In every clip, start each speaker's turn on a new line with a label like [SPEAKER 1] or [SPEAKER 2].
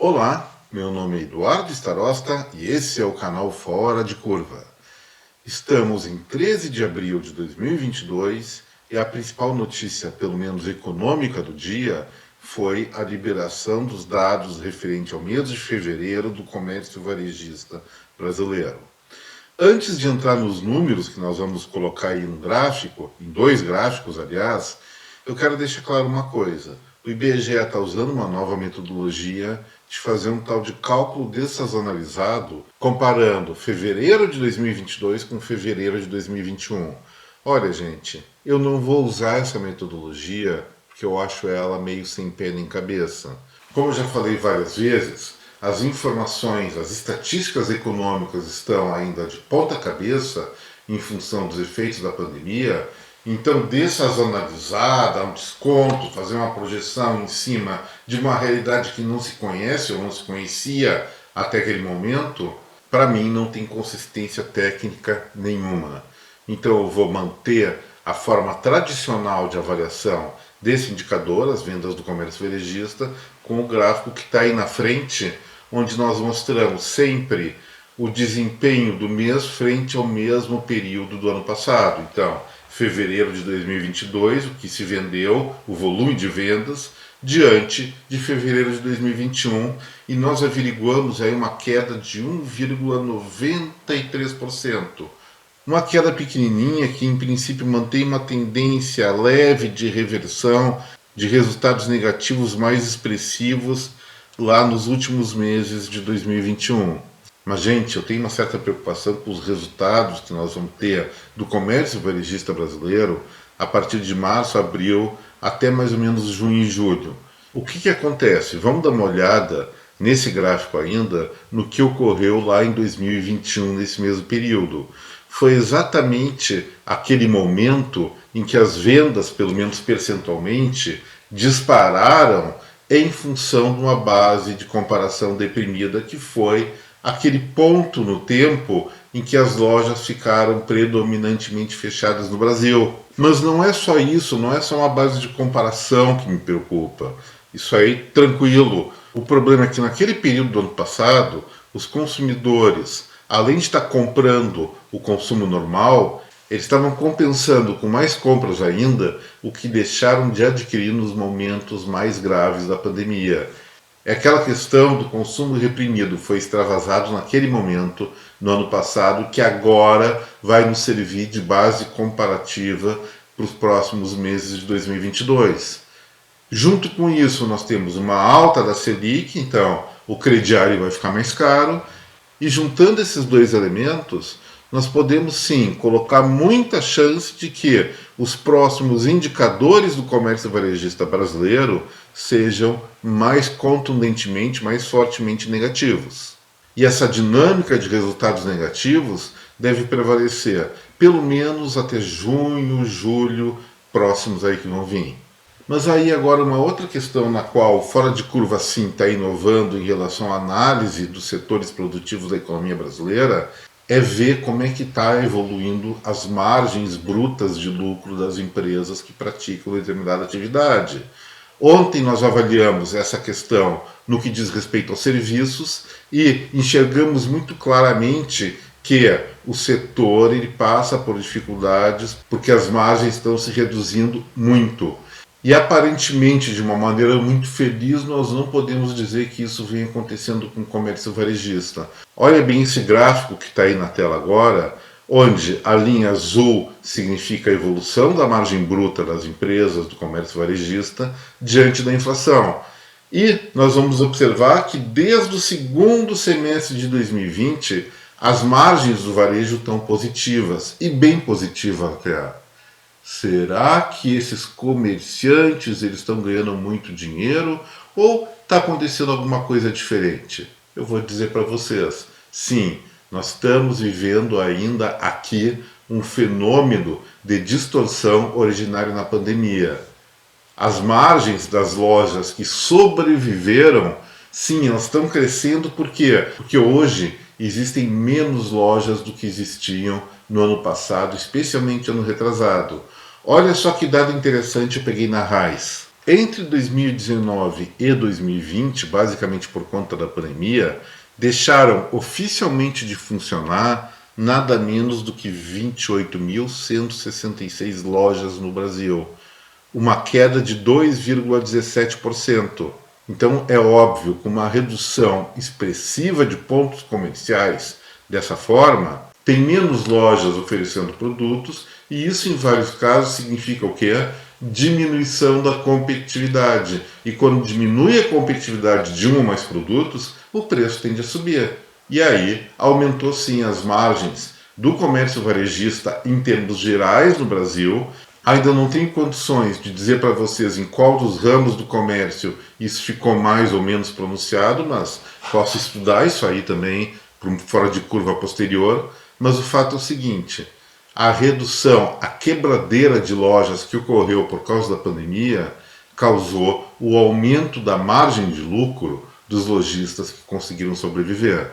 [SPEAKER 1] Olá, meu nome é Eduardo Starosta e esse é o canal Fora de Curva. Estamos em 13 de abril de 2022 e a principal notícia, pelo menos econômica do dia, foi a liberação dos dados referente ao mês de fevereiro do comércio varejista brasileiro. Antes de entrar nos números que nós vamos colocar aí no gráfico, em dois gráficos, aliás, eu quero deixar claro uma coisa. O IBGE está usando uma nova metodologia de fazer um tal de cálculo dessazonalizado, comparando fevereiro de 2022 com fevereiro de 2021. Olha, gente, eu não vou usar essa metodologia porque eu acho ela meio sem pé nem cabeça. Como eu já falei várias vezes, as informações, as estatísticas econômicas estão ainda de ponta cabeça em função dos efeitos da pandemia. Então, dessazonalizar, dar um desconto, fazer uma projeção em cima de uma realidade que não se conhece ou não se conhecia até aquele momento, para mim não tem consistência técnica nenhuma. Então, eu vou manter a forma tradicional de avaliação desse indicador, as vendas do comércio varejista, com o gráfico que está aí na frente, onde nós mostramos sempre o desempenho do mês frente ao mesmo período do ano passado. Então, fevereiro de 2022, o que se vendeu, o volume de vendas, diante de fevereiro de 2021, e nós averiguamos aí uma queda de 1,93%. Uma queda pequenininha que, em princípio, mantém uma tendência leve de reversão de resultados negativos mais expressivos lá nos últimos meses de 2021. Mas, gente, eu tenho uma certa preocupação com os resultados que nós vamos ter do comércio varejista brasileiro a partir de março, abril, até mais ou menos junho e julho. O que acontece? Vamos dar uma olhada nesse gráfico ainda no que ocorreu lá em 2021, nesse mesmo período. Foi exatamente aquele momento em que as vendas, pelo menos percentualmente, dispararam em função de uma base de comparação deprimida, que foi aquele ponto no tempo em que as lojas ficaram predominantemente fechadas no Brasil. Mas não é só isso, não é só uma base de comparação que me preocupa. Isso aí, tranquilo. O problema é que naquele período do ano passado, os consumidores, além de estar comprando o consumo normal, eles estavam compensando com mais compras ainda o que deixaram de adquirir nos momentos mais graves da pandemia. É aquela questão do consumo reprimido, foi extravasado naquele momento, no ano passado, que agora vai nos servir de base comparativa para os próximos meses de 2022. Junto com isso, nós temos uma alta da Selic, então o crediário vai ficar mais caro, e juntando esses dois elementos, nós podemos sim colocar muita chance de que os próximos indicadores do comércio varejista brasileiro sejam mais contundentemente, mais fortemente negativos. E essa dinâmica de resultados negativos deve prevalecer pelo menos até junho, julho, próximos aí que vão vir. Mas aí agora uma outra questão na qual o Fora de Curva sim está inovando em relação à análise dos setores produtivos da economia brasileira é ver como é que está evoluindo as margens brutas de lucro das empresas que praticam determinada atividade. Ontem nós avaliamos essa questão no que diz respeito aos serviços e enxergamos muito claramente que o setor ele passa por dificuldades porque as margens estão se reduzindo muito. E aparentemente, de uma maneira muito feliz, nós não podemos dizer que isso vem acontecendo com o comércio varejista. Olha bem esse gráfico que está aí na tela agora, onde a linha azul significa a evolução da margem bruta das empresas do comércio varejista diante da inflação. E nós vamos observar que desde o segundo semestre de 2020, as margens do varejo estão positivas, e bem positivas até. Será que esses comerciantes eles estão ganhando muito dinheiro ou está acontecendo alguma coisa diferente? Eu vou dizer para vocês, sim, nós estamos vivendo ainda aqui um fenômeno de distorção originário na pandemia. As margens das lojas que sobreviveram, sim, elas estão crescendo. Por quê? Porque hoje existem menos lojas do que existiam no ano passado, especialmente ano retrasado. Olha só que dado interessante eu peguei na Raiz. Entre 2019 e 2020, basicamente por conta da pandemia, deixaram oficialmente de funcionar nada menos do que 28.166 lojas no Brasil, uma queda de 2,17%. Então é óbvio que uma redução expressiva de pontos comerciais dessa forma tem menos lojas oferecendo produtos e isso em vários casos significa o quê? Diminuição da competitividade. E quando diminui a competitividade de um ou mais produtos, o preço tende a subir. E aí aumentou sim as margens do comércio varejista em termos gerais no Brasil. Ainda não tenho condições de dizer para vocês em qual dos ramos do comércio isso ficou mais ou menos pronunciado, mas posso estudar isso aí também fora de curva posterior. Mas o fato é o seguinte: a redução, a quebradeira de lojas que ocorreu por causa da pandemia causou o aumento da margem de lucro dos lojistas que conseguiram sobreviver.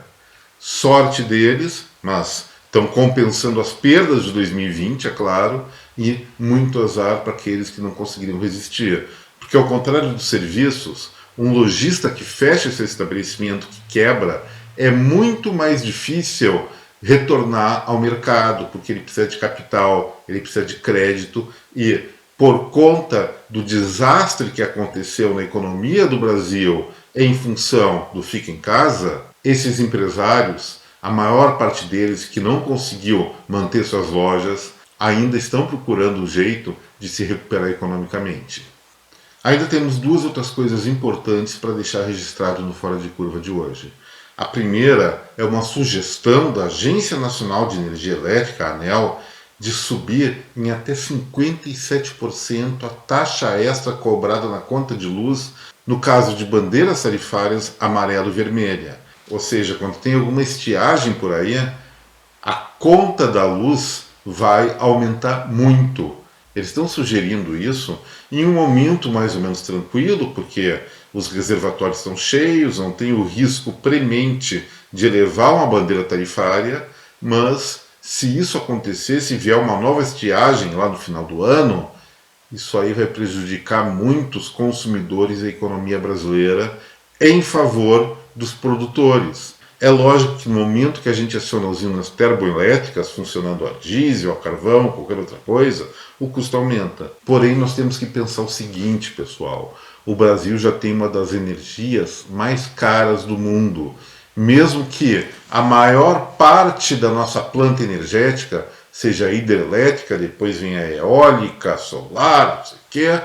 [SPEAKER 1] Sorte deles, mas estão compensando as perdas de 2020, é claro, e muito azar para aqueles que não conseguiram resistir. Porque, ao contrário dos serviços, um lojista que fecha seu estabelecimento, que quebra, é muito mais difícil retornar ao mercado, porque ele precisa de capital, ele precisa de crédito e, por conta do desastre que aconteceu na economia do Brasil em função do fica em casa, esses empresários, a maior parte deles que não conseguiu manter suas lojas, ainda estão procurando um jeito de se recuperar economicamente. Ainda temos duas outras coisas importantes para deixar registrado no Fora de Curva de hoje. A primeira é uma sugestão da Agência Nacional de Energia Elétrica, a ANEEL, de subir em até 57% a taxa extra cobrada na conta de luz no caso de bandeiras tarifárias amarelo e vermelha. Ou seja, quando tem alguma estiagem por aí, a conta da luz vai aumentar muito. Eles estão sugerindo isso em um momento mais ou menos tranquilo, porque os reservatórios estão cheios, não tem o risco premente de elevar uma bandeira tarifária, mas se isso acontecer, se vier uma nova estiagem lá no final do ano, isso aí vai prejudicar muitos consumidores e a economia brasileira em favor dos produtores. É lógico que no momento que a gente aciona usinas termoelétricas funcionando a diesel, a carvão, qualquer outra coisa, o custo aumenta. Porém, nós temos que pensar o seguinte, pessoal: o Brasil já tem uma das energias mais caras do mundo. Mesmo que a maior parte da nossa planta energética seja hidrelétrica, depois vem a eólica, solar, não sei o quê,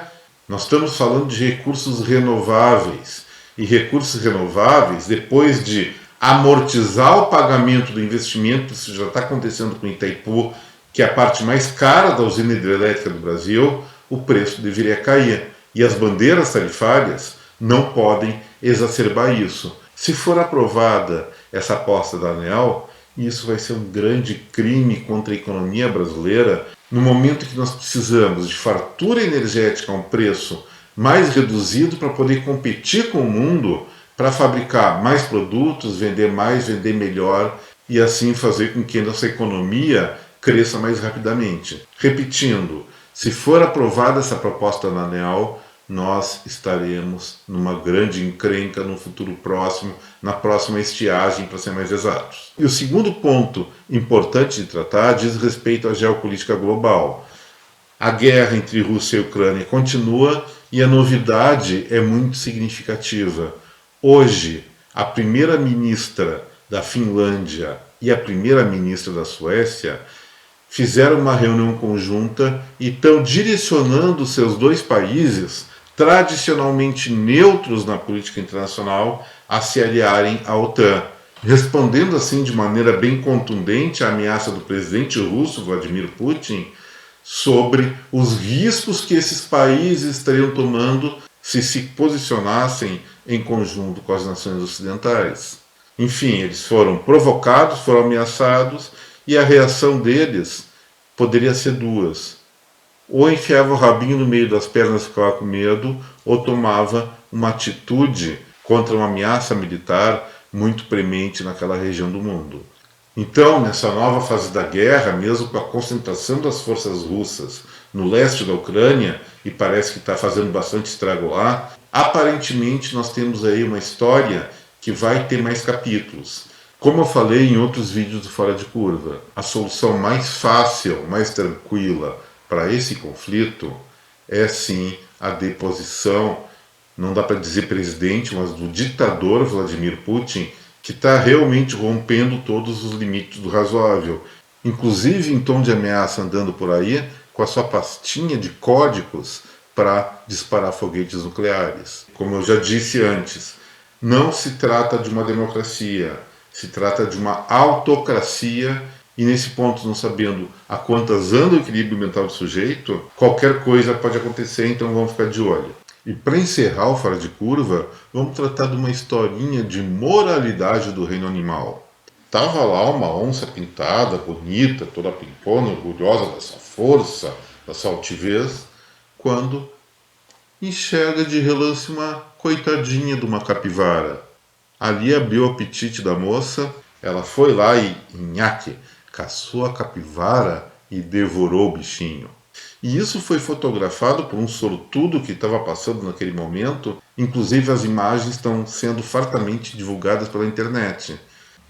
[SPEAKER 1] nós estamos falando de recursos renováveis. E recursos renováveis, depois de amortizar o pagamento do investimento, isso já está acontecendo com Itaipu, que é a parte mais cara da usina hidrelétrica do Brasil, o preço deveria cair. E as bandeiras tarifárias não podem exacerbar isso. Se for aprovada essa aposta da ANEEL, isso vai ser um grande crime contra a economia brasileira, no momento que nós precisamos de fartura energética a um preço mais reduzido para poder competir com o mundo, para fabricar mais produtos, vender mais, vender melhor e assim fazer com que a nossa economia cresça mais rapidamente. Repetindo, se for aprovada essa proposta da ANEEL, nós estaremos numa grande encrenca no futuro próximo, na próxima estiagem, para ser mais exatos. E o segundo ponto importante de tratar diz respeito à geopolítica global. A guerra entre Rússia e Ucrânia continua e a novidade é muito significativa. Hoje, a primeira-ministra da Finlândia e a primeira-ministra da Suécia fizeram uma reunião conjunta e estão direcionando seus dois países, tradicionalmente neutros na política internacional, a se aliarem à OTAN, respondendo assim de maneira bem contundente à ameaça do presidente russo, Vladimir Putin, sobre os riscos que esses países estariam tomando se posicionassem em conjunto com as nações ocidentais. Enfim, eles foram provocados, foram ameaçados, e a reação deles poderia ser duas: ou enfiava o rabinho no meio das pernas e ficava com medo, ou tomava uma atitude contra uma ameaça militar muito premente naquela região do mundo. Então, nessa nova fase da guerra, mesmo com a concentração das forças russas no leste da Ucrânia, e parece que está fazendo bastante estrago lá. Aparentemente nós temos aí uma história que vai ter mais capítulos. Como eu falei em outros vídeos do Fora de Curva, a solução mais fácil, mais tranquila para esse conflito é sim a deposição, não dá para dizer presidente, mas do ditador Vladimir Putin, que está realmente rompendo todos os limites do razoável. Inclusive em tom de ameaça andando por aí, com a sua pastinha de códigos para disparar foguetes nucleares. Como eu já disse antes, não se trata de uma democracia, se trata de uma autocracia, e nesse ponto, não sabendo a quantas anda o equilíbrio mental do sujeito, qualquer coisa pode acontecer, então vamos ficar de olho. E para encerrar o Fora de Curva, vamos tratar de uma historinha de moralidade do reino animal. Tava lá uma onça pintada, bonita, toda pimpona, orgulhosa dessa força, dessa altivez, quando enxerga de relance uma coitadinha de uma capivara. Ali abriu o apetite da moça, ela foi lá e, nhaque, caçou a capivara e devorou o bichinho. E isso foi fotografado por um sortudo que estava passando naquele momento. Inclusive as imagens estão sendo fartamente divulgadas pela internet.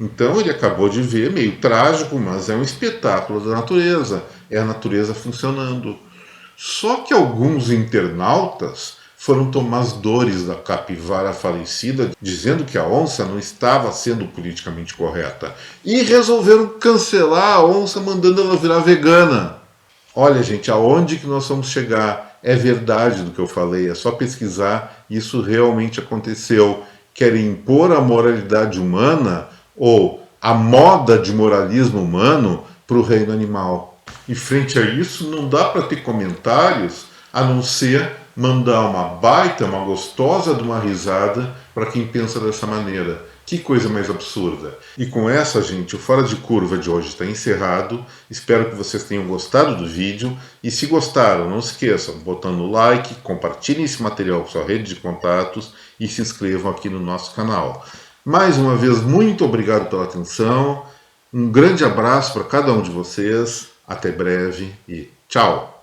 [SPEAKER 1] Então ele acabou de ver, meio trágico, mas é um espetáculo da natureza. É a natureza funcionando. Só que alguns internautas foram tomar as dores da capivara falecida, dizendo que a onça não estava sendo politicamente correta. E resolveram cancelar a onça, mandando ela virar vegana. Olha, gente, aonde que nós vamos chegar? É verdade do que eu falei, é só pesquisar, isso realmente aconteceu. Querem impor a moralidade humana ou a moda de moralismo humano para o reino animal. E frente a isso, não dá para ter comentários a não ser mandar uma baita, uma gostosa de uma risada para quem pensa dessa maneira. Que coisa mais absurda. E com essa, gente, o Fora de Curva de hoje está encerrado. Espero que vocês tenham gostado do vídeo. E se gostaram, não se esqueçam, botando o like, compartilhem esse material com sua rede de contatos e se inscrevam aqui no nosso canal. Mais uma vez, muito obrigado pela atenção. Um grande abraço para cada um de vocês. Até breve e tchau!